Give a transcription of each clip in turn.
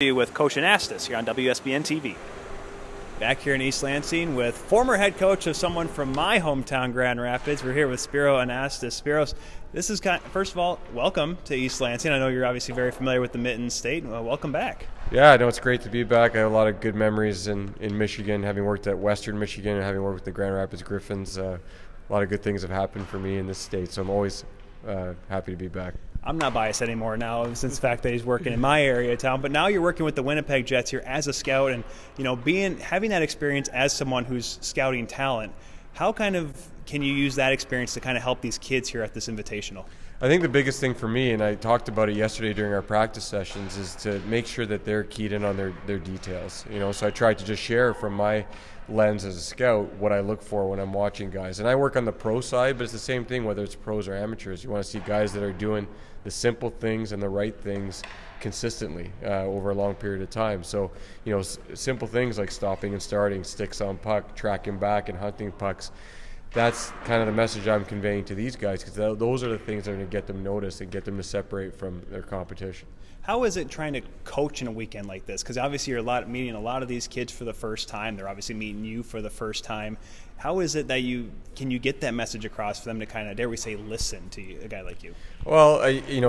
With Coach Anastas here on WSBN TV. Back here in East Lansing with former head coach of someone from my hometown, Grand Rapids. We're here with Spiros Anastas. Spiros, this is first of all, welcome to East Lansing. I know you're obviously very familiar with the Mitten State. Welcome back. Yeah, no, it's great to be back. I have a lot of good memories in Michigan, having worked at Western Michigan and having worked with the Grand Rapids Griffins. A lot of good things have happened for me in this state, so I'm always happy to be back. I'm not biased anymore now since the fact that he's working in my area of town, but now you're working with the Winnipeg Jets here as a scout, and having that experience as someone who's scouting talent. How can you use that experience to kind of help these kids here at this invitational? I think the biggest thing for me, and I talked about it yesterday during our practice sessions, is to make sure that they're keyed in on their details. So I tried to just share from my lens as a scout what I look for when I'm watching guys. And I work on the pro side, but it's the same thing whether it's pros or amateurs. You want to see guys that are doing the simple things and the right things consistently over a long period of time. So, simple things like stopping and starting, sticks on puck, tracking back and hunting pucks. That's kind of the message I'm conveying to these guys, because those are the things that are going to get them noticed and get them to separate from their competition. How is it trying to coach in a weekend like this? Because obviously you're meeting a lot of these kids for the first time. They're obviously meeting you for the first time. How is it that can you get that message across for them to kind of, dare we say, listen to a guy like you? Well,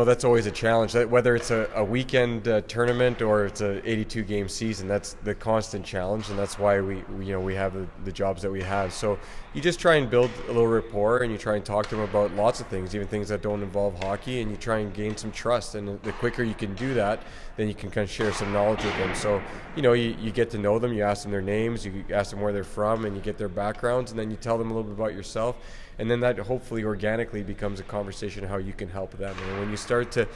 that's always a challenge. Whether it's a weekend tournament or it's a 82-game season, that's the constant challenge, and that's why we have the jobs that we have. So you just try and build a little rapport, and you try and talk to them about lots of things, even things that don't involve hockey, and you try and gain some trust. And the quicker you can do that, then you can kind of share some knowledge with them. So you get to know them, you ask them their names, you ask them where they're from, and you get their backgrounds, and then you tell them a little bit about yourself. And then that hopefully organically becomes a conversation of how you can help them. And when you start to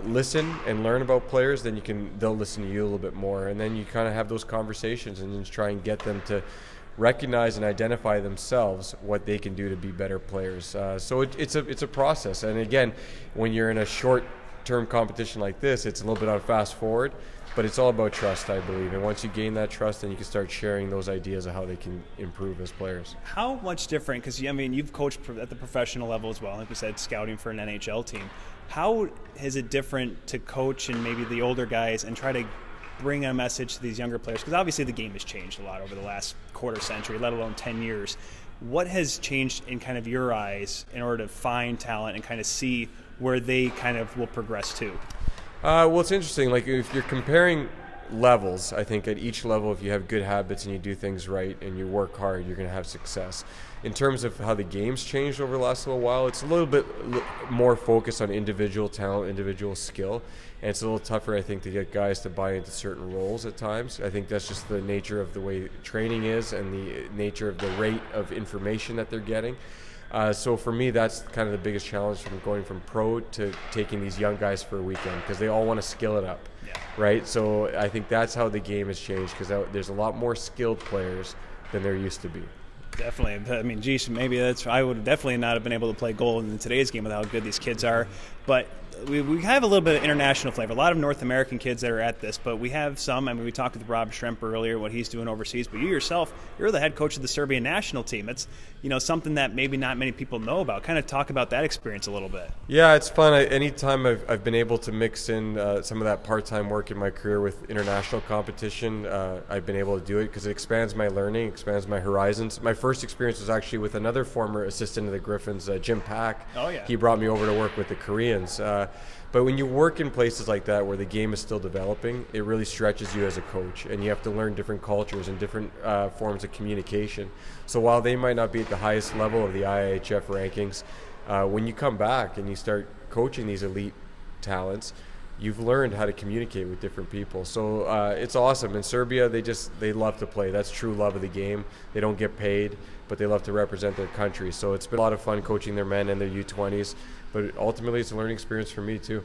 listen and learn about players, then they'll listen to you a little bit more. And then you kind of have those conversations and just try and get them to recognize and identify themselves what they can do to be better players. So it's a process. And again, when you're in a short-term competition like this, it's a little bit on fast forward. But it's all about trust, I believe. And once you gain that trust, then you can start sharing those ideas of how they can improve as players. How much different, because you've coached at the professional level as well, like you said, scouting for an NHL team. How is it different to coach and maybe the older guys and try to bring a message to these younger players? Because obviously the game has changed a lot over the last quarter century, let alone 10 years. What has changed in kind of your eyes in order to find talent and kind of see where they kind of will progress to? Well, it's interesting. Like, if you're comparing levels, I think at each level, if you have good habits and you do things right and you work hard, you're going to have success. In terms of how the game's changed over the last little while, it's a little bit more focused on individual talent, individual skill, and it's a little tougher, I think, to get guys to buy into certain roles at times. I think that's just the nature of the way training is and the nature of the rate of information that they're getting. So for me, that's kind of the biggest challenge from going from pro to taking these young guys for a weekend, because they all want to skill it up, right? So I think that's how the game has changed, because there's a lot more skilled players than there used to be. Definitely. I mean, geez, maybe I would definitely not have been able to play goal in today's game with how good these kids are. But we have a little bit of international flavor. A lot of North American kids that are at this, but we have some. I mean, we talked with Rob Schremper earlier, what he's doing overseas. But you yourself, you're the head coach of the Serbian national team. It's something that maybe not many people know about. Kind of talk about that experience a little bit. Yeah, it's fun. Anytime I've been able to mix in some of that part-time work in my career with international competition, I've been able to do it because it expands my learning, expands my horizons. My first experience was actually with another former assistant of the Griffins, Jim Pack. Oh, yeah. He brought me over to work with the Koreans. But when you work in places like that where the game is still developing, it really stretches you as a coach, and you have to learn different cultures and different forms of communication. So while they might not be at the highest level of the IIHF rankings, when you come back and you start coaching these elite talents, you've learned how to communicate with different people. So it's awesome. In Serbia, they love to play. That's true love of the game. They don't get paid, but they love to represent their country. So it's been a lot of fun coaching their men and their U20s. But ultimately, it's a learning experience for me, too.